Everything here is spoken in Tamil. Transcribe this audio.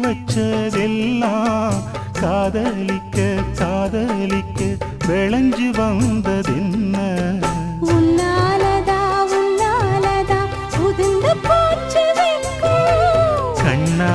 வச்சதெல்லாம் காதலிக்க காதலிக்க விளைஞ்சு வந்ததென்ன உன்னாலதா உதிர்ந்து போச்சு வெட்கம் கண்ணா